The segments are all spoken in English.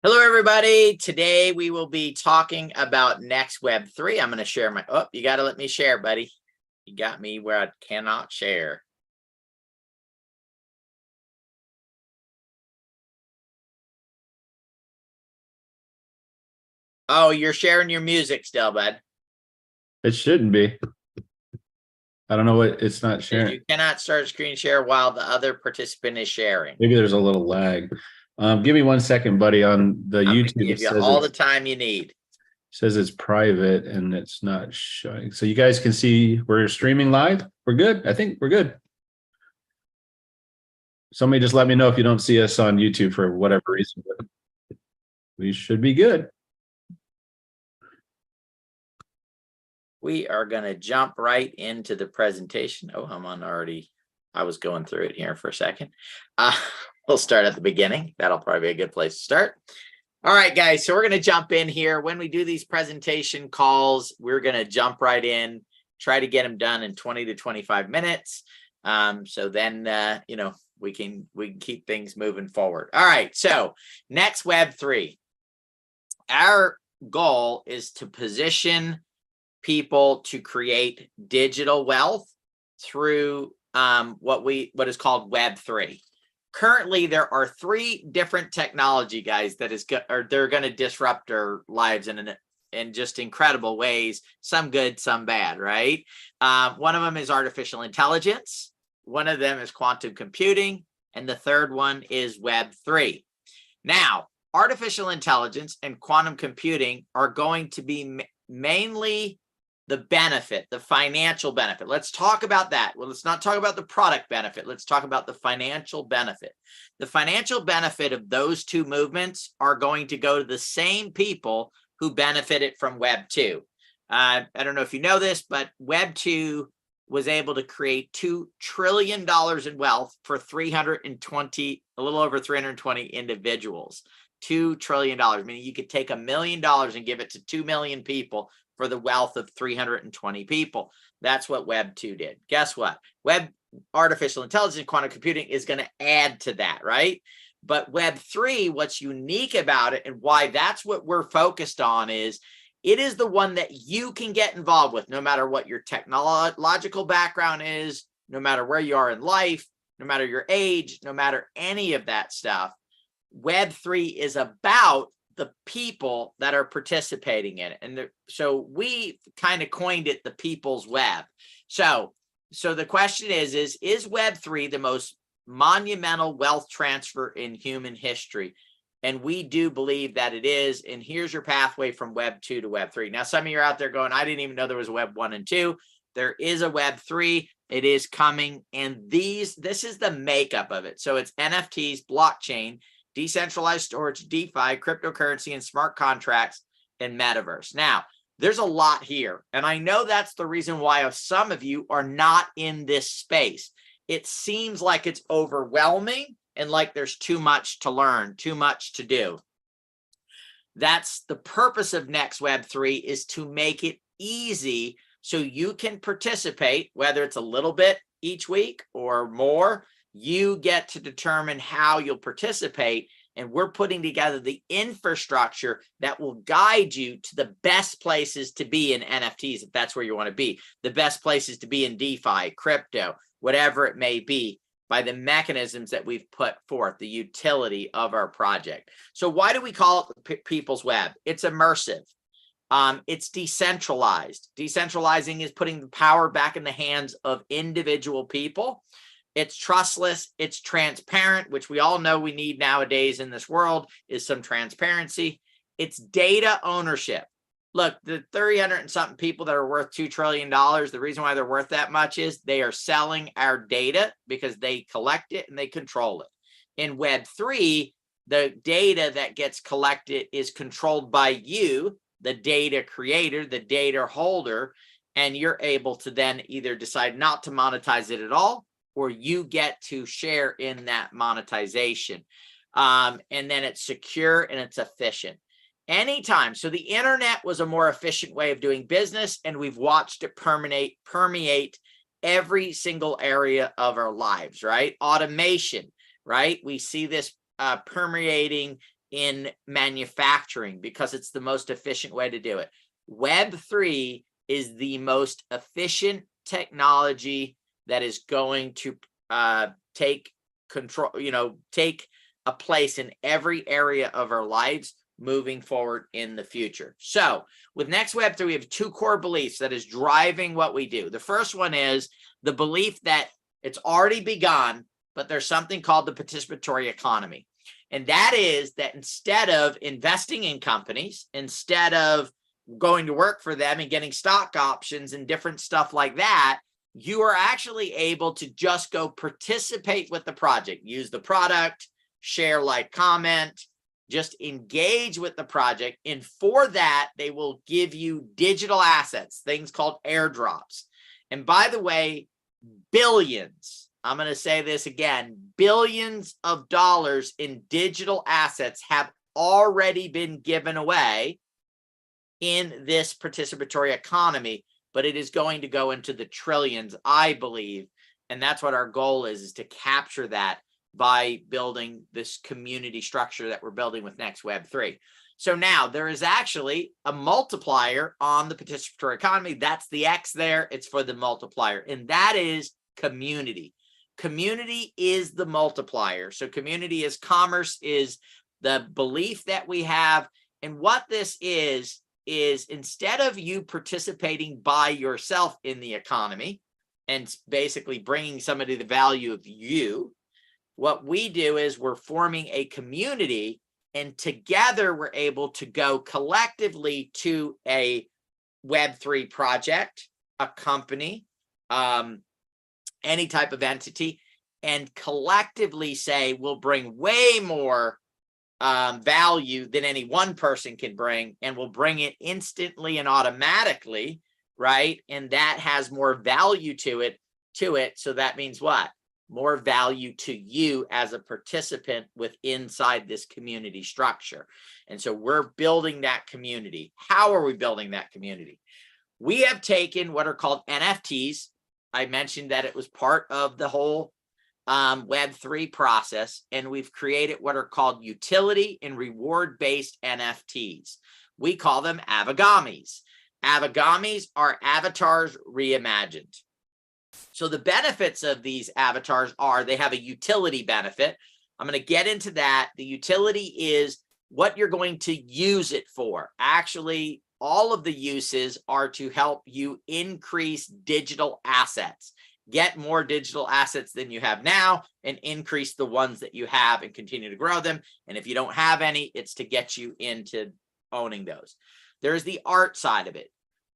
Hello, everybody. Today we will be talking about NexWeb3. I'm going to share my, you got to let me share, buddy. You got me where I cannot share. Oh, you're sharing your music still, bud. It shouldn't be. I don't know what it's not sharing. You cannot start screen share while the other participant is sharing. Maybe there's a little lag. Give me 1 second, buddy. On the YouTube, Give you all the time you need. Says it's private and it's not showing. So you guys can see we're streaming live. We're good. I think we're good. Somebody just let me know if you don't see us on YouTube for whatever reason. But we should be good. We are going to jump right into the presentation. Oh, I'm on already. I was going through it here for a second. We'll start at the beginning. That'll probably be a good place to start. All right, guys, so we're going to jump in here. When we do these presentation calls, we're going to jump right in, try to get them done in 20 to 25 minutes. So then, we can keep things moving forward. All right, so NexWeb3. Our goal is to position people to create digital wealth through what is called Web3. Currently, there are 3 different technology, guys, they're going to disrupt our lives in just incredible ways. Some good, some bad, right? One of them is artificial intelligence. One of them is quantum computing, and the third one is Web3. Now, artificial intelligence and quantum computing are going to be mainly the benefit, the financial benefit. Let's talk about that. Well, let's not talk about the product benefit. Let's talk about the financial benefit. The financial benefit of those 2 movements are going to go to the same people who benefited from Web 2. I don't know if you know this, but Web 2 was able to create $2 trillion in wealth for a little over 320 individuals. $2 trillion, meaning you could take $1 million and give it to 2 million people for the wealth of 320 people. That's what Web 2 did. Guess what? Artificial intelligence and quantum computing is going to add to that, right? But Web 3, what's unique about it and why that's what we're focused on is it is the one that you can get involved with no matter what your technological background is, no matter where you are in life, no matter your age, no matter any of that stuff. Web 3 is about the people that are participating in it. And so we kind of coined it the people's web. So the question is Web3 the most monumental wealth transfer in human history? And we do believe that it is. And here's your pathway from Web 2 to Web 3. Now, some of you are out there going, I didn't even know there was a Web 1 and 2. There is a Web 3. It is coming. And this is the makeup of it. So it's NFTs, blockchain, decentralized storage, DeFi, cryptocurrency, and smart contracts, and metaverse. Now, there's a lot here. And I know that's the reason why some of you are not in this space. It seems like it's overwhelming and like there's too much to learn, too much to do. That's the purpose of NexWeb3 is to make it easy so you can participate, whether it's a little bit each week or more. You get to determine how you'll participate, and we're putting together the infrastructure that will guide you to the best places to be in NFTs, if that's where you want to be, the best places to be in DeFi, crypto, whatever it may be, by the mechanisms that we've put forth, the utility of our project. So why do we call it the people's web? It's immersive. It's decentralized. Decentralizing is putting the power back in the hands of individual people. It's trustless, it's transparent, which we all know we need nowadays in this world is some transparency. It's data ownership. Look, the 300 and something people that are worth $2 trillion, the reason why they're worth that much is they are selling our data because they collect it and they control it. In Web3, the data that gets collected is controlled by you, the data creator, the data holder, and you're able to then either decide not to monetize it at all, or you get to share in that monetization. And then it's secure and it's efficient. Anytime. So the internet was a more efficient way of doing business, and we've watched it permeate every single area of our lives, right? Automation, right? We see this permeating in manufacturing because it's the most efficient way to do it. Web3 is the most efficient technology that is going to take control, take a place in every area of our lives moving forward in the future. So with NexWeb3, we have two core beliefs that is driving what we do. The first one is the belief that it's already begun, but there's something called the participatory economy. And that is that instead of investing in companies, instead of going to work for them and getting stock options and different stuff like that, you are actually able to just go participate with the project, use the product, share, like, comment, just engage with the project. And for that, they will give you digital assets, things called airdrops. And by the way, billions, I'm going to say this again, billions of dollars in digital assets have already been given away in this participatory economy, but it is going to go into the trillions, I believe. And that's what our goal is to capture that by building this community structure that we're building with NexWeb3. So now there is actually a multiplier on the participatory economy. That's the X there. It's for the multiplier, and that is community. Community is the multiplier. So community is commerce, is the belief that we have. And what this is instead of you participating by yourself in the economy and basically bringing somebody the value of you, what we do is we're forming a community, and together we're able to go collectively to a Web3 project, a company, any type of entity, and collectively say we'll bring way more value than any one person can bring, and we'll bring it instantly and automatically, right? And that has more value to it. So that means what? More value to you as a participant with inside this community structure. And so we're building that community. How are we building that community? We have taken what are called NFTs. I mentioned that it was part of the whole Web3 process, and we've created what are called utility and reward-based NFTs. We call them Avagamis. Avagamis are avatars reimagined. So the benefits of these avatars are they have a utility benefit. I'm going to get into that. The utility is what you're going to use it for. Actually, all of the uses are to help you increase digital assets, get more digital assets than you have now, and increase the ones that you have and continue to grow them. And if you don't have any, it's to get you into owning those. There's the art side of it.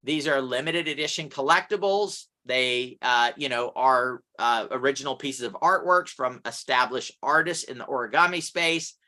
These are limited edition collectibles. They, are original pieces of artworks from established artists in the origami space.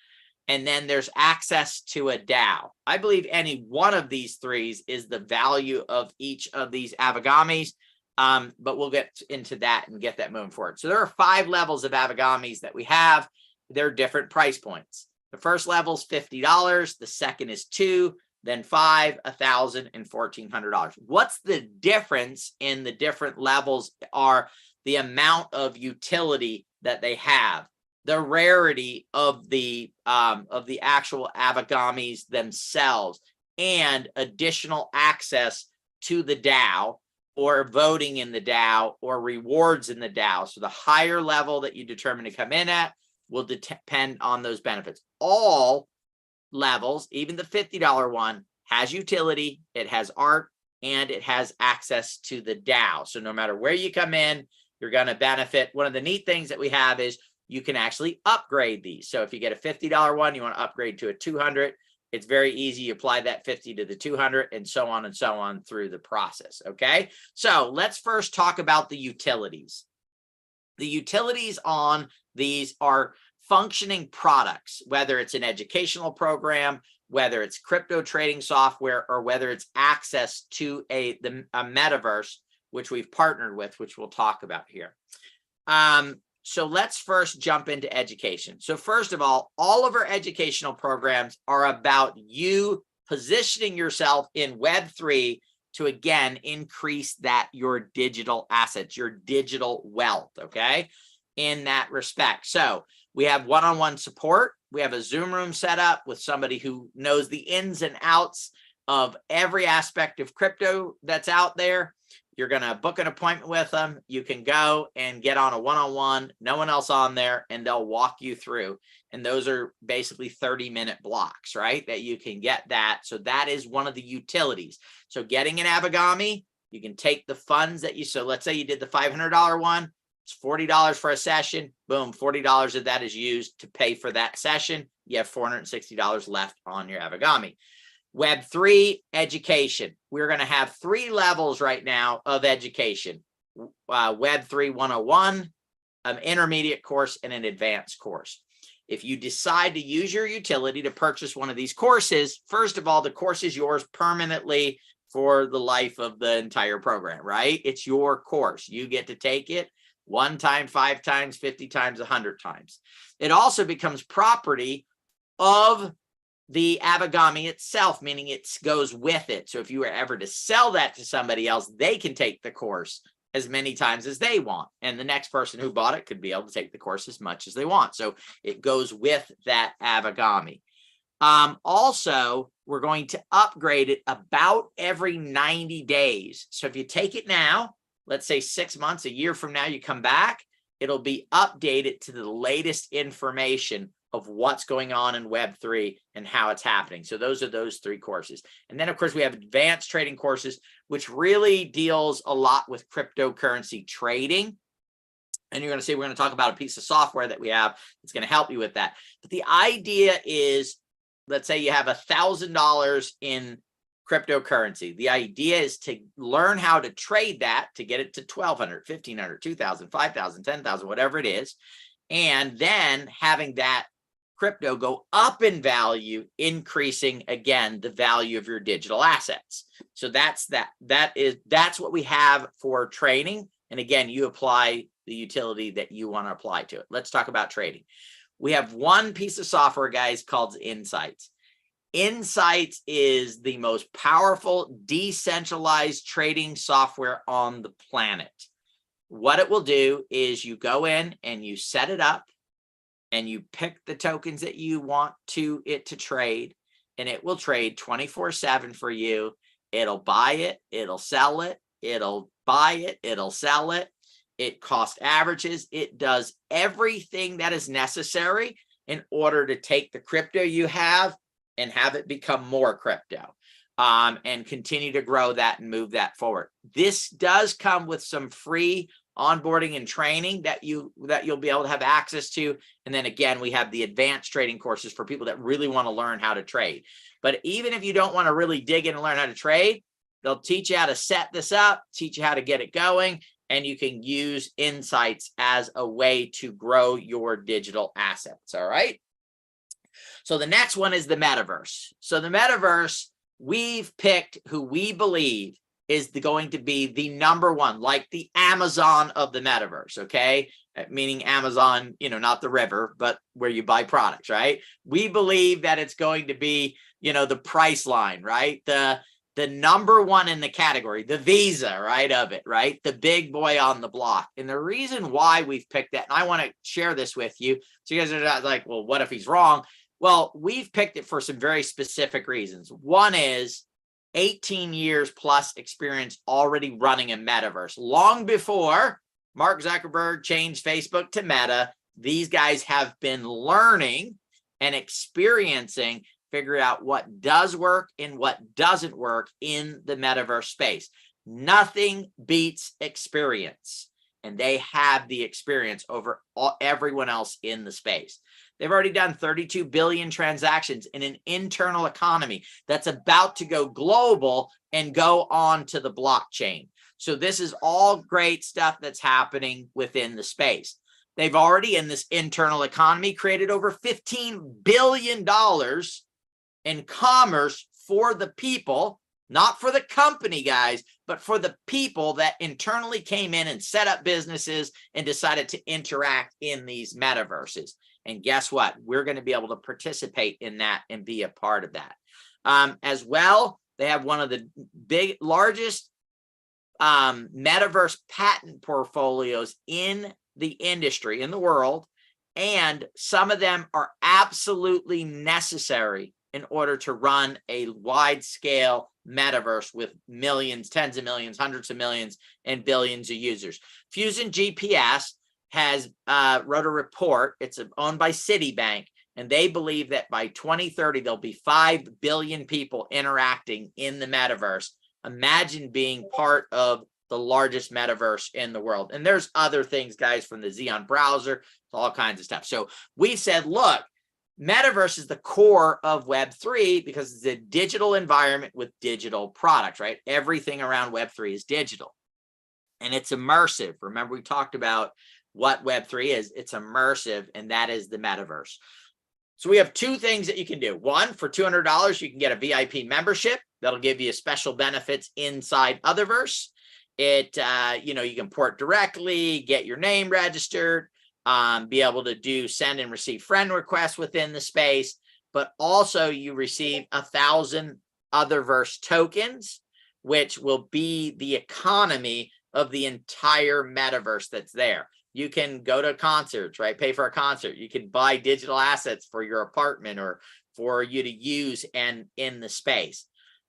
And then there's access to a DAO. I believe any one of these three is the value of each of these Avagamis, but we'll get into that and get that moving forward. So there are 5 levels of Avagamis that we have. They're different price points. The first level is $50. The second is $2. Then $5, $1,000, and $1,400. What's the difference in the different levels are the amount of utility that they have, the rarity of the actual Avagamis themselves, and additional access to the DAO or voting in the DAO or rewards in the DAO. So the higher level that you determine to come in at will depend on those benefits. All levels, even the $50 one, has utility, it has art, and it has access to the DAO. So no matter where you come in, you're going to benefit. One of the neat things that we have is you can actually upgrade these. So if you get a $50 one, you want to upgrade to a $200, it's very easy. You apply that 50 to the 200 and so on through the process. Okay. So let's first talk about the utilities. The utilities on these are functioning products, whether it's an educational program, whether it's crypto trading software, or whether it's access to a metaverse, which we've partnered with, which we'll talk about here. So let's first jump into education. So first of all of our educational programs are about you positioning yourself in Web3 to, again, increase your digital assets, your digital wealth, okay, in that respect. So we have one-on-one support. We have a Zoom room set up with somebody who knows the ins and outs of every aspect of crypto that's out there. You're going to book an appointment with them. You can go and get on a one-on-one, no one else on there, and they'll walk you through. And those are basically 30-minute blocks, right? That you can get that. So that is one of the utilities. So getting an Abogami, you can take the funds that so let's say you did the $500 one, it's $40 for a session. Boom, $40 of that is used to pay for that session. You have $460 left on your Abogami. Web3 education. We're going to have 3 levels right now of education. Web3 101, an intermediate course, and an advanced course. If you decide to use your utility to purchase one of these courses, first of all, the course is yours permanently for the life of the entire program, right? It's your course. You get to take it 1 time, 5 times, 50 times, 100 times. It also becomes property of the Abogami itself, meaning it goes with it. So if you were ever to sell that to somebody else, they can take the course as many times as they want. And the next person who bought it could be able to take the course as much as they want. So it goes with that Abogami. Also, we're going to upgrade it about every 90 days. So if you take it now, let's say 6 months, a year from now, you come back, it'll be updated to the latest information of what's going on in Web3 and how it's happening. So those are those 3 courses. And then, of course, we have advanced trading courses, which really deals a lot with cryptocurrency trading. And you're going to see, we're going to talk about a piece of software that we have that's going to help you with that. But the idea is, let's say you have $1,000 in cryptocurrency. The idea is to learn how to trade that to get it to 1,200, 1,500, 2,000, 5,000, 10,000, whatever it is. And then having that crypto go up in value, increasing again the value of your digital assets. So that's what we have for trading. And again, you apply the utility that you want to apply to it. Let's talk about trading. We have one piece of software, guys, called Insights. Insights is the most powerful decentralized trading software on the planet. What it will do is you go in and you set it up and you pick the tokens that you want it to trade, and it will trade 24/7 for you. It'll buy it, it'll sell it, it'll buy it, it'll sell it. It cost averages. It does everything that is necessary in order to take the crypto you have and have it become more crypto, and continue to grow that and move that forward. This does come with some free onboarding and training that you'll be able to have access to. And then again, we have the advanced trading courses for people that really want to learn how to trade. But even if you don't want to really dig in and learn how to trade, they'll teach you how to set this up, teach you how to get it going, and you can use Insights as a way to grow your digital assets. All right. So the next one is the metaverse. So the metaverse, we've picked who we believe is going to be the #1, like the Amazon of the metaverse, okay? Meaning Amazon, not the river, but where you buy products, right? We believe that it's going to be, the price line, right? The #1 in the category, the Visa, right, of it, right? The big boy on the block. And the reason why we've picked that, and I want to share this with you, so you guys are not like, well, what if he's wrong? Well, we've picked it for some very specific reasons. One is 18 years plus experience already running a metaverse. Long before Mark Zuckerberg changed Facebook to Meta, these guys have been learning and experiencing, figure out what does work and what doesn't work in the metaverse space. Nothing beats experience, and they have the experience over everyone else in the space. They've already done 32 billion transactions in an internal economy that's about to go global and go on to the blockchain. So this is all great stuff that's happening within the space. They've already, in this internal economy, created over $15 billion in commerce for the people, not for the company, guys, but for the people that internally came in and set up businesses and decided to interact in these metaverses. And guess what? We're going to be able to participate in that and be a part of that. As well, they have one of the largest metaverse patent portfolios in the industry, in the world. And some of them are absolutely necessary in order to run a wide scale metaverse with millions, tens of millions, hundreds of millions, and billions of users. Fusion GPS has wrote a report. It's owned by Citibank, and they believe that by 2030, there'll be 5 billion people interacting in the metaverse. Imagine being part of the largest metaverse in the world. And there's other things, guys, from the Xeon browser, all kinds of stuff. So we said, look, metaverse is the core of Web3 because it's a digital environment with digital products, right? Everything around Web3 is digital and it's immersive. Remember, we talked about what Web3 is. It's immersive, and that is the metaverse. So we have two things that you can do. One, for $200, you can get a VIP membership. That'll give you special benefits inside Otherverse. It, you can port directly, get your name registered, be able to do send and receive friend requests within the space, but also you receive 1,000 Otherverse tokens, which will be the economy of the entire metaverse that's there. You can go to concerts, right? Pay for a concert. You can buy digital assets for your apartment or for you to use and in the space.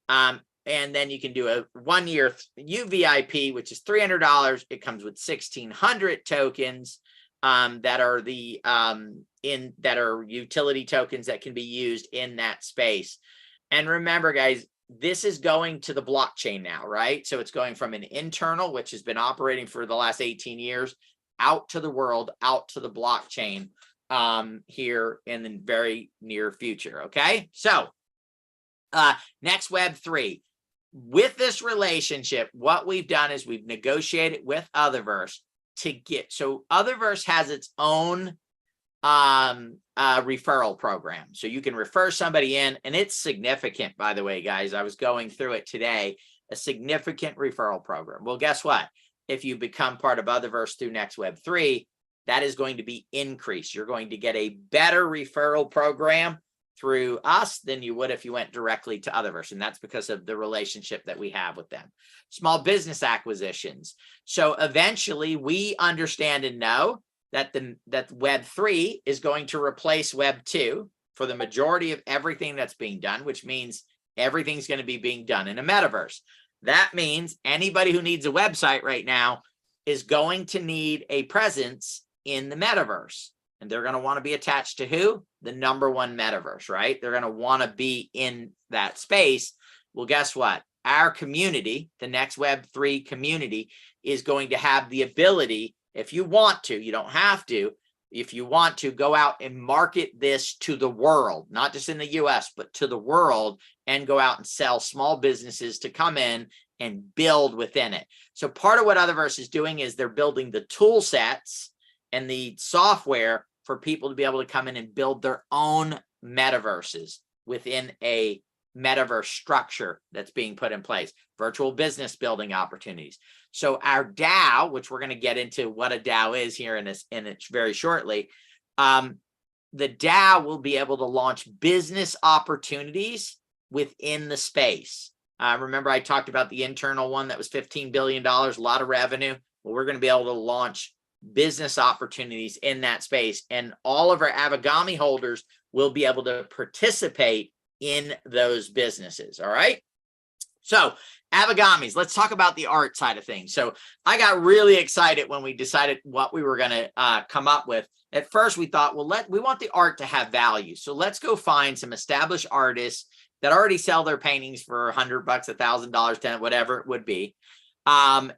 And then you can do a 1-year UVIP, which is $300. It comes with 1,600 tokens that are the that are utility tokens that can be used in that space. And remember, guys, this is going to the blockchain now, right? So it's going from an internal, which has been operating for the last 18 years, out to the world, out to the blockchain here in the very near future. Okay, so NexWeb3. With this relationship, what we've done is we've negotiated with Otherverse to get, so Otherverse has its own referral program. So you can refer somebody in, and it's significant, by the way, guys. I was going through it today, a significant referral program. Well, guess what? If you become part of Otherverse through NexWeb3, that is going to be increased. You're going to get a better referral program through us than you would if you went directly to Otherverse. And that's because of the relationship that we have with them. Small business acquisitions. So eventually we understand and know that that Web3 is going to replace Web2 for the majority of everything that's being done, which means everything's going to be being done in a metaverse. That means anybody who needs a website right now is going to need a presence in the metaverse. And they're going to want to be attached to who? The #1 metaverse, right? They're going to want to be in that space. Well, guess what? Our community, the NexWeb3 community, is going to have the ability, if you want to, you don't have to, if you want to, go out and market this to the world, not just in the US, but to the world, and go out and sell small businesses to come in and build within it. So part of what Otherverse is doing is they're building the tool sets and the software for people to be able to come in and build their own metaverses within a metaverse structure that's being put in place, virtual business building opportunities. So our DAO, which we're going to get into what a DAO is here in it very shortly, the DAO will be able to launch business opportunities within the space. Remember, I talked about the internal one that was $15 billion, a lot of revenue. Well, we're going to be able to launch business opportunities in that space, and all of our Avigami holders will be able to participate in those businesses. All right. So Avigamis, let's talk about the art side of things. So I got really excited when we decided what we were going to come up with. At first, we thought, well, we want the art to have value. So let's go find some established artists that already sell their paintings for $100, $1,000, $10, whatever it would be. And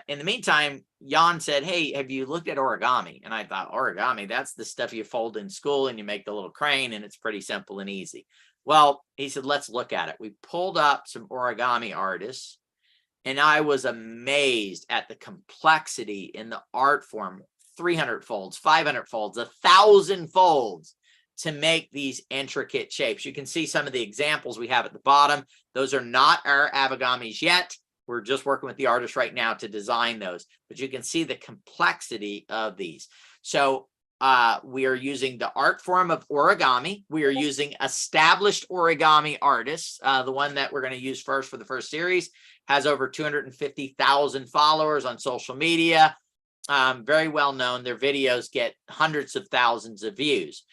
in the meantime, Jan said, hey, have you looked at origami? And I thought, origami, that's the stuff you fold in school and you make the little crane and it's pretty simple and easy. Well, he said, let's look at it. We pulled up some origami artists, and I was amazed at the complexity in the art form, 300 folds, 500 folds, 1,000 folds to make these intricate shapes. You can see some of the examples we have at the bottom. Those are not our Avigamis yet. We're just working with the artist right now to design those, but you can see the complexity of these. So we are using the art form of origami. We are using established origami artists. The one that we're going to use first for the first series has over 250,000 followers on social media. very well known. Their videos get hundreds of thousands of views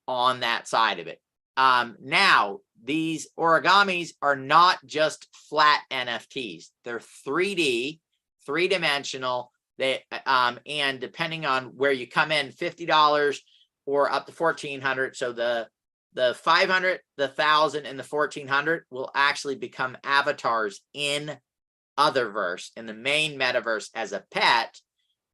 on that side of it. Now, these origamis are not just flat NFTs. They're 3D, three-dimensional. They and depending on where you come in, $50 or up to $1,400. So the 500, the 1,000, and the 1,400 will actually become avatars in Otherverse, in the main metaverse as a pet.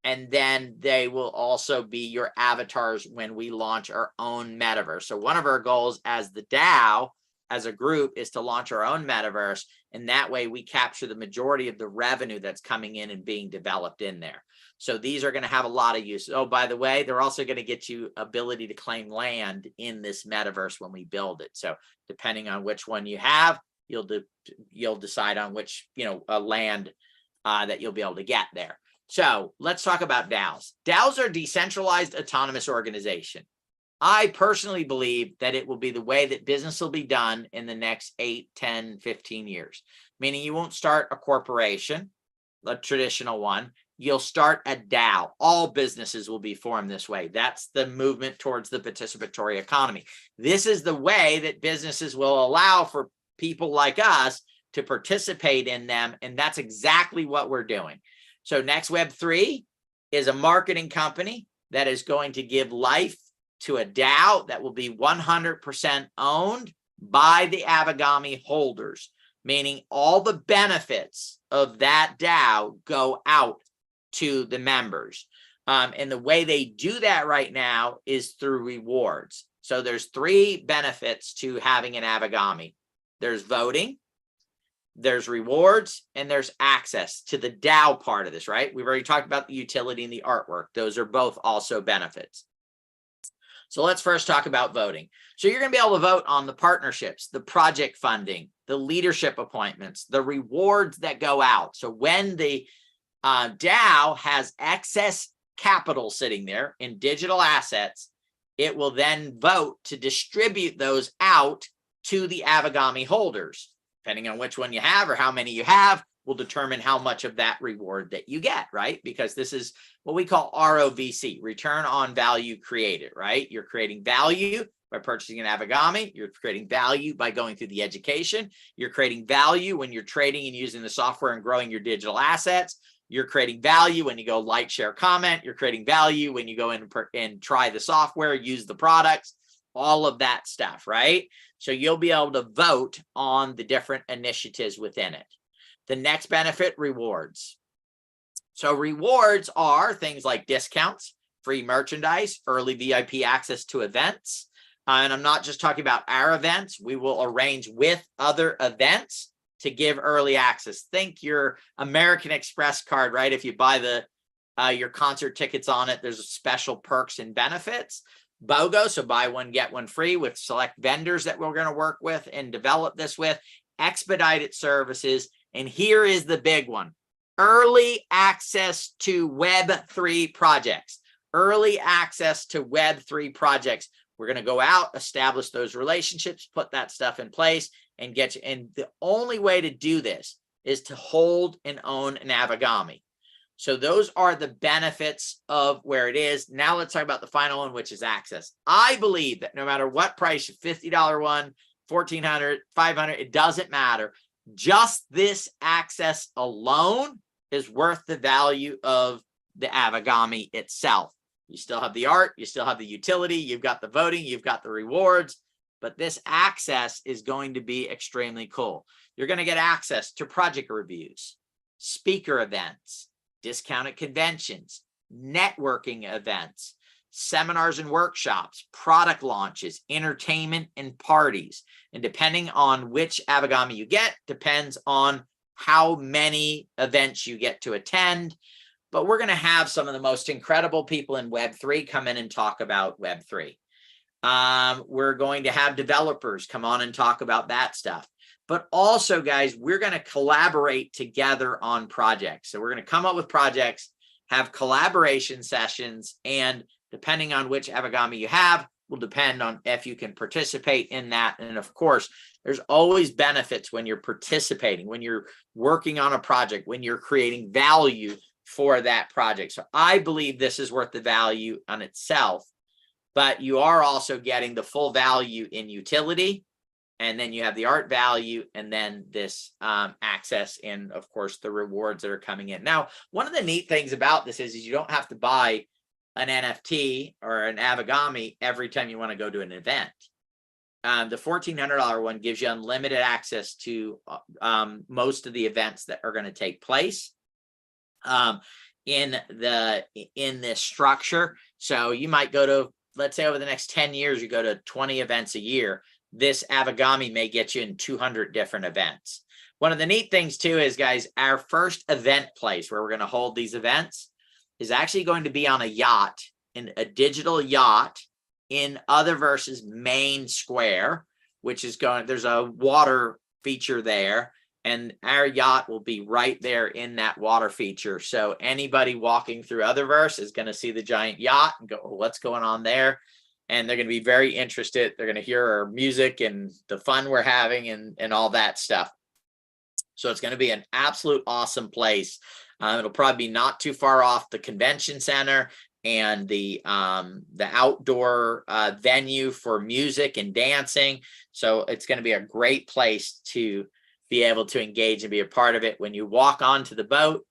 And then they will also be your avatars when we launch our own metaverse. So one of our goals as the DAO, as a group, is to launch our own metaverse. And that way we capture the majority of the revenue that's coming in and being developed in there. So these are going to have a lot of use. Oh, by the way, they're also going to get you ability to claim land in this metaverse when we build it. So depending on which one you have, you'll decide on which, land that you'll be able to get there. So let's talk about DAOs. DAOs are decentralized autonomous organization. I personally believe that it will be the way that business will be done in the next 8, 10, 15 years, meaning you won't start a corporation, a traditional one. You'll start a DAO. All businesses will be formed this way. That's the movement towards the participatory economy. This is the way that businesses will allow for people like us to participate in them. And that's exactly what we're doing. So NexWeb3 is a marketing company that is going to give life to a DAO that will be 100% owned by the Avagami holders, meaning all the benefits of that DAO go out to the members. And the way they do that right now is through rewards. So there's 3 benefits to having an Avagami. There's voting, there's rewards, and there's access to the DAO part of this, right? We've already talked about the utility and the artwork. Those are both also benefits. So let's first talk about voting. So you're going to be able to vote on the partnerships, the project funding, the leadership appointments, the rewards that go out. So when the DAO has excess capital sitting there in digital assets, it will then vote to distribute those out to the Avagami holders. Depending on which one you have or how many you have will determine how much of that reward that you get, right? Because this is what we call ROVC, return on value created, right? You're creating value by purchasing an Avagami. You're creating value by going through the education. You're creating value when you're trading and using the software and growing your digital assets. You're creating value when you go like, share, comment. You're creating value when you go in and try the software, use the products, all of that stuff, right? So you'll be able to vote on the different initiatives within it. The next benefit, rewards. So rewards are things like discounts, free merchandise, early VIP access to events. And I'm not just talking about our events. We will arrange with other events to give early access. Think your American Express card, right? If you buy your concert tickets on it, there's special perks and benefits. BOGO, so buy one, get one free with select vendors that we're going to work with and develop this with, expedited services. And here is the big one, early access to Web3 projects, early access to Web3 projects. We're going to go out, establish those relationships, put that stuff in place and get you. And the only way to do this is to hold and own an Avagami. So those are the benefits of where it is. Now let's talk about the final one, which is access. I believe that no matter what price, $50 one, $1,400, $500, it doesn't matter. Just this access alone is worth the value of the Avagami itself. You still have the art, you still have the utility, you've got the voting, you've got the rewards, but this access is going to be extremely cool. You're going to get access to project reviews, speaker events, discounted conventions, networking events, seminars and workshops, product launches, entertainment, and parties. And depending on which Avagami you get, depends on how many events you get to attend. But we're going to have some of the most incredible people in Web3 come in and talk about Web3. We're going to have developers come on and talk about that stuff. But also, guys, we're going to collaborate together on projects. So we're going to come up with projects, have collaboration sessions, and depending on which Avagami you have, will depend on if you can participate in that. And of course, there's always benefits when you're participating, when you're working on a project, when you're creating value for that project. So I believe this is worth the value on itself, but you are also getting the full value in utility. And then you have the art value, and then this access, and of course the rewards that are coming in. Now, one of the neat things about this is you don't have to buy an NFT or an Avagami every time you want to go to an event. The $1,400 one gives you unlimited access to most of the events that are going to take place in this structure. So you might go to, let's say over the next 10 years, you go to 20 events a year. This Avagami may get you in 200 different events. One of the neat things too is, guys, our first event place where we're going to hold these events is actually going to be on a yacht, in a digital yacht in Otherverse's main square, which is there's a water feature there, and our yacht will be right there in that water feature. So anybody walking through Otherverse is going to see the giant yacht and go, oh, what's going on there? And they're going to be very interested. They're going to hear our music and the fun we're having and all that stuff. So it's going to be an absolute awesome place. It'll probably be not too far off the convention center and the outdoor venue for music and dancing. So it's going to be a great place to be able to engage and be a part of it. When you walk onto the boat,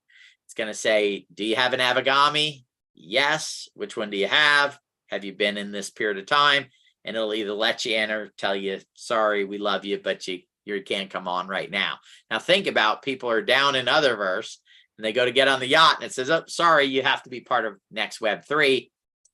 it's going to say, do you have an Avagami? Yes. Which one do you have? Have you been in this period of time? And it'll either let you in or tell you, sorry, we love you, but you can't come on right now. Now think about, people are down in Otherverse and they go to get on the yacht and it says, oh, sorry, you have to be part of NexWeb3.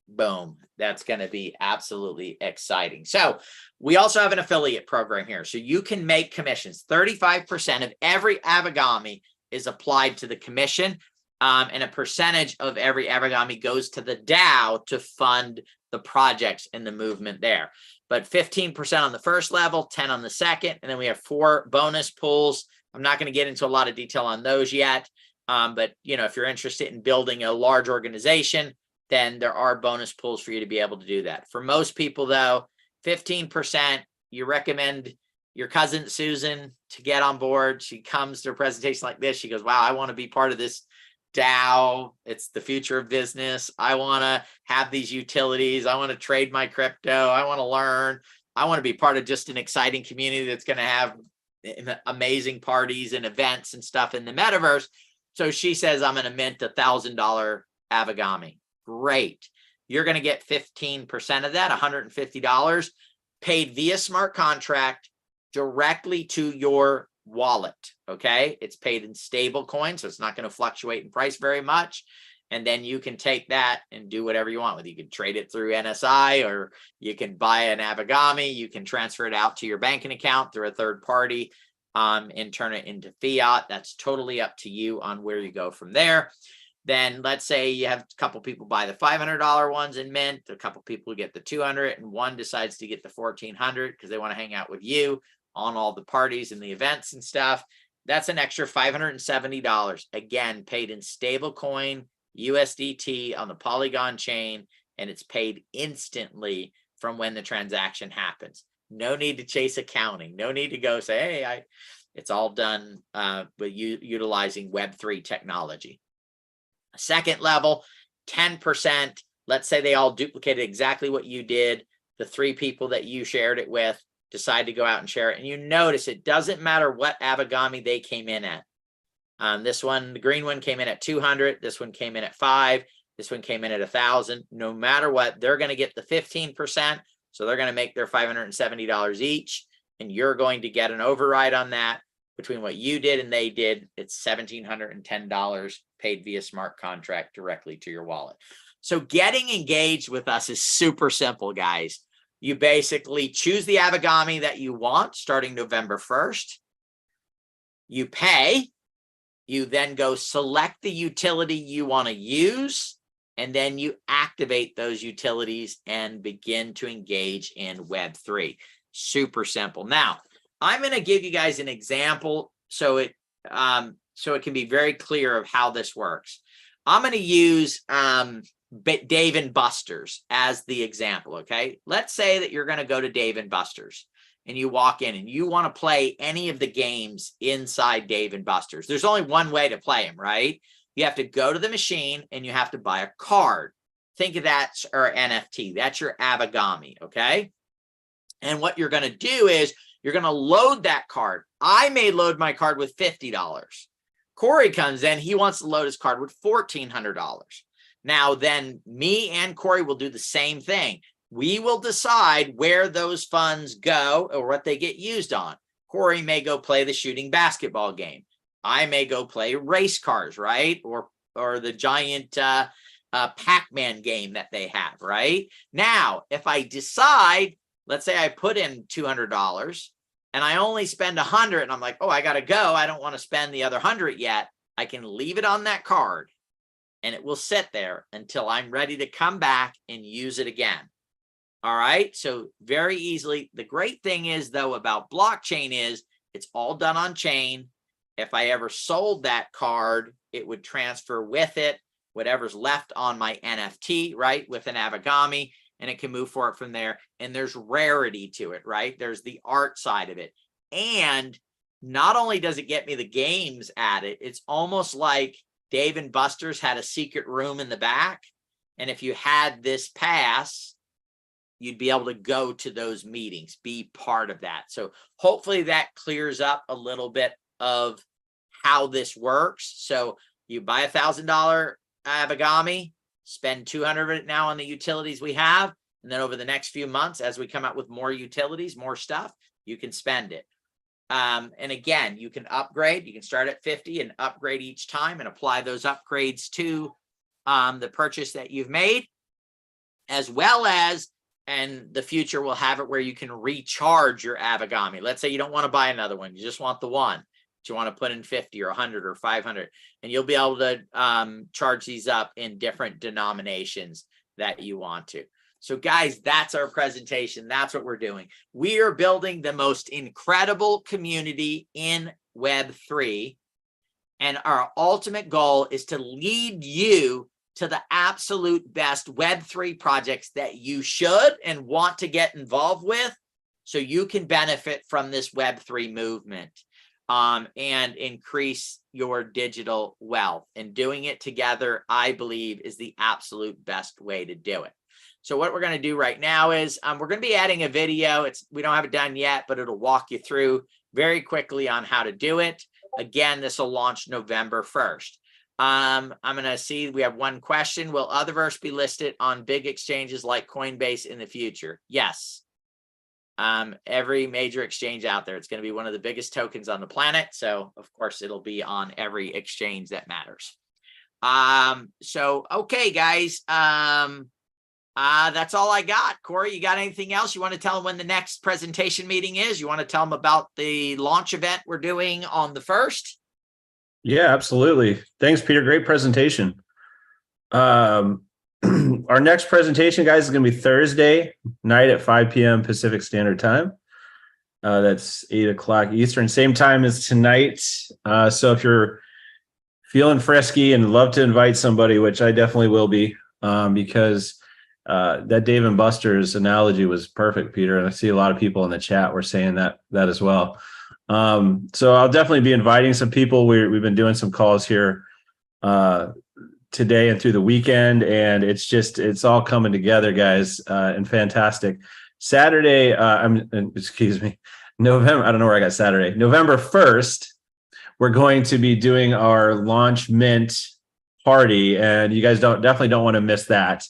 Boom. That's going to be absolutely exciting. So we also have an affiliate program here. So you can make commissions. 35% of every Avagami is applied to the commission. And a percentage of every Avagami goes to the DAO to fund the projects and the movement there. But 15% on the first level, 10 on the second, and then we have 4 bonus pools. I'm not going to get into a lot of detail on those yet, but if you're interested in building a large organization, then there are bonus pools for you to be able to do that. For most people, though, 15%. You recommend your cousin Susan to get on board. She comes to a presentation like this. She goes, "Wow, I want to be part of this DAO. It's the future of business. I want to have these utilities. I want to trade my crypto. I want to learn. I want to be part of just an exciting community that's going to have amazing parties and events and stuff in the metaverse." So she says, "I'm going to mint $1,000 Avagami." Great. You're going to get 15% of that, $150, paid via smart contract directly to your wallet. Okay, it's paid in stable coin, so it's not going to fluctuate in price very much. And then you can take that and do whatever you want with it. You can trade it through NSI, or you can buy an Avagami. You can transfer it out to your banking account through a third party and turn it into fiat. That's totally up to you on where you go from there. Then let's say you have a couple people buy the $500 ones in mint, a couple people get the 200, and one decides to get the 1,400 because they want to hang out with you on all the parties and the events and stuff. That's an extra $570, again, paid in stable coin, USDT on the Polygon chain, and it's paid instantly from when the transaction happens. No need to chase accounting. No need to go say, hey, it's all done with utilizing Web3 technology. Second level, 10%. Let's say they all duplicated exactly what you did. The 3 people that you shared it with decide to go out and share it. And you notice it doesn't matter what Avagami they came in at. This one, the green one, came in at 200. This one came in at 5. This one came in at 1,000. No matter what, they're going to get the 15%. So they're going to make their $570 each. And you're going to get an override on that. Between what you did and they did, it's $1,710 paid via smart contract directly to your wallet. So getting engaged with us is super simple, guys. You basically choose the Avagami that you want starting November 1st. You pay. You then go select the utility you want to use, and then you activate those utilities and begin to engage in Web3. Super simple. Now, I'm going to give you guys an example so it can be very clear of how this works. I'm going to use Dave & Buster's as the example, okay? Let's say that you're going to go to Dave & Buster's and you walk in and you want to play any of the games inside Dave & Buster's. There's only one way to play them, right? You have to go to the machine and you have to buy a card. Think of that, or NFT. That's your Avagami, okay? And what you're going to do is you're going to load that card. I may load my card with $50. Corey comes in, he wants to load his card with $1,400. Now, then me and Corey will do the same thing. We will decide where those funds go or what they get used on. Corey may go play the shooting basketball game. I may go play race cars, right? Or the giant Pac-Man game that they have, right? Now, if I decide, let's say I put in $200 and I only spend $100 and I'm like, oh, I got to go. I don't want to spend the other $100 yet. I can leave it on that card and it will sit there until I'm ready to come back and use it again. All right. So very easily. The great thing is, though, about blockchain is it's all done on chain. If I ever sold that card, it would transfer with it whatever's left on my NFT, right, with an Avagami, and it can move forward from there. And there's rarity to it, right? There's the art side of it. And not only does it get me the games at it, it's almost like Dave and Buster's had a secret room in the back. And if you had this pass, you'd be able to go to those meetings, be part of that. So hopefully that clears up a little bit of how this works. So you buy $1,000 Avagami, spend 200 of it now on the utilities we have. And then over the next few months, as we come out with more utilities, more stuff, you can spend it. And again, you can upgrade. You can start at 50 and upgrade each time and apply those upgrades to the purchase that you've made, as well as, and the future will have it where you can recharge your Avagami. Let's say you don't want to buy another one. You just want the one, but you want to put in 50 or 100 or 500, and you'll be able to charge these up in different denominations that you want to. So guys, that's our presentation. That's what we're doing. We are building the most incredible community in Web3. And our ultimate goal is to lead you to the absolute best Web3 projects that you should and want to get involved with, so you can benefit from this Web3 movement and increase your digital wealth. And doing it together, I believe, is the absolute best way to do it. So what we're going to do right now is we're going to be adding a video. We don't have it done yet, but it'll walk you through very quickly on how to do it. Again, this will launch November 1st. I'm going to see we have one question. Will Otherverse be listed on big exchanges like Coinbase in the future? Yes. Every major exchange out there. It's going to be one of the biggest tokens on the planet. So, of course, it'll be on every exchange that matters. So, okay, guys. That's all I got. Corey, you got anything else? You want to tell them when the next presentation meeting is? You want to tell them about the launch event we're doing on the 1st? Yeah, absolutely. Thanks, Peter. Great presentation. Our next presentation, guys, is going to be Thursday night at 5 p.m. Pacific Standard Time. That's 8 o'clock Eastern, same time as tonight. So if you're feeling frisky and love to invite somebody, which I definitely will be, because that Dave and Buster's analogy was perfect, Peter. And I see a lot of people in the chat were saying that as well. So I'll definitely be inviting some people. We've been doing some calls here today and through the weekend, and it's all coming together, guys, and fantastic. Saturday, November, I don't know where I got Saturday, November 1st, we're going to be doing our launch mint party, and you guys definitely don't want to miss that.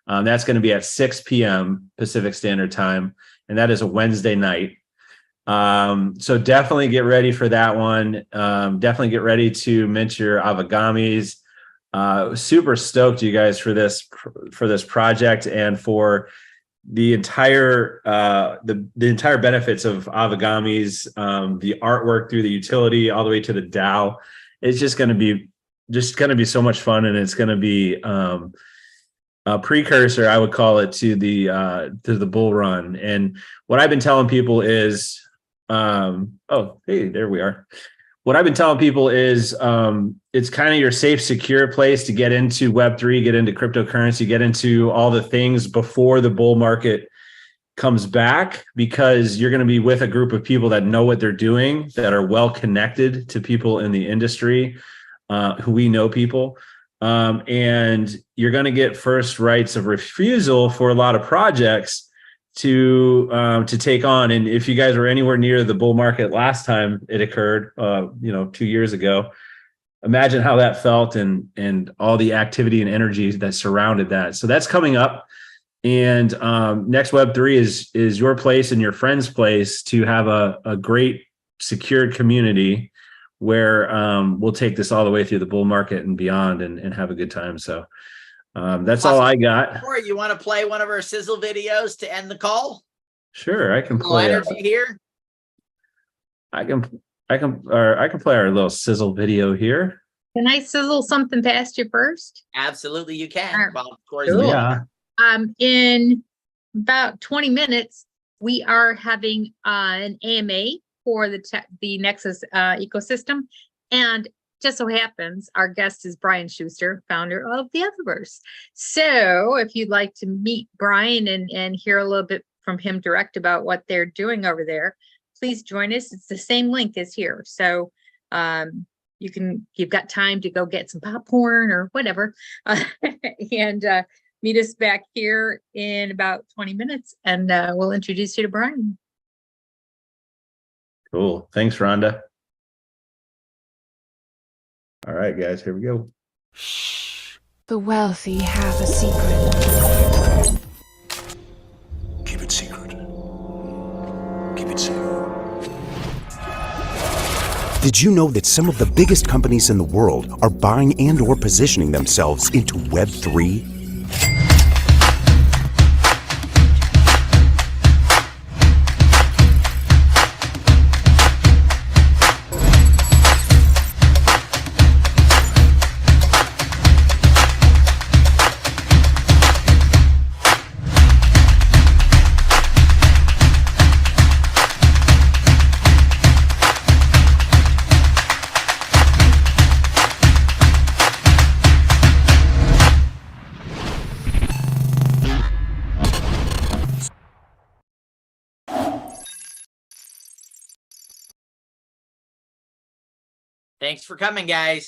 That's going to be at 6 p.m. Pacific Standard Time, and that is a Wednesday night. So definitely get ready for that one. Definitely get ready to mint your Avagamis. Super stoked, you guys, for this project and for the entire the entire benefits of Avagamis, the artwork through the utility all the way to the DAO. It's just going to be so much fun, and it's going to be a precursor, I would call it, to the bull run. And what I've been telling people is, oh, hey, there we are. What I've been telling people is it's kind of your safe, secure place to get into Web3, get into cryptocurrency, get into all the things before the bull market comes back, because you're going to be with a group of people that know what they're doing, that are well connected to people in the industry. who we know people. And you're going to get first rights of refusal for a lot of projects to take on. And if you guys were anywhere near the bull market last time it occurred, 2 years ago, imagine how that felt and all the activity and energy that surrounded that. So that's coming up. And NexWeb3 is your place and your friend's place to have a great secured community where we'll take this all the way through the bull market and beyond and have a good time. So that's all I got. Or you want to play one of our sizzle videos to end the call? Sure, I can play energy here. I can play our little sizzle video here. Can I sizzle something past you first? Absolutely, you can. All right. Well, of course, Cool. Yeah. In about 20 minutes, we are having an AMA for the Nexus ecosystem. And just so happens, our guest is Brian Schuster, founder of the Otherverse. So if you'd like to meet Brian and hear a little bit from him direct about what they're doing over there, please join us. It's the same link as here. So you've got time to go get some popcorn or whatever and meet us back here in about 20 minutes and we'll introduce you to Brian. Cool. Thanks, Rhonda. All right, guys, here we go. Shh. The wealthy have a secret. Keep it secret. Keep it safe. Did you know that some of the biggest companies in the world are buying and/or positioning themselves into Web3? Thanks for coming, guys.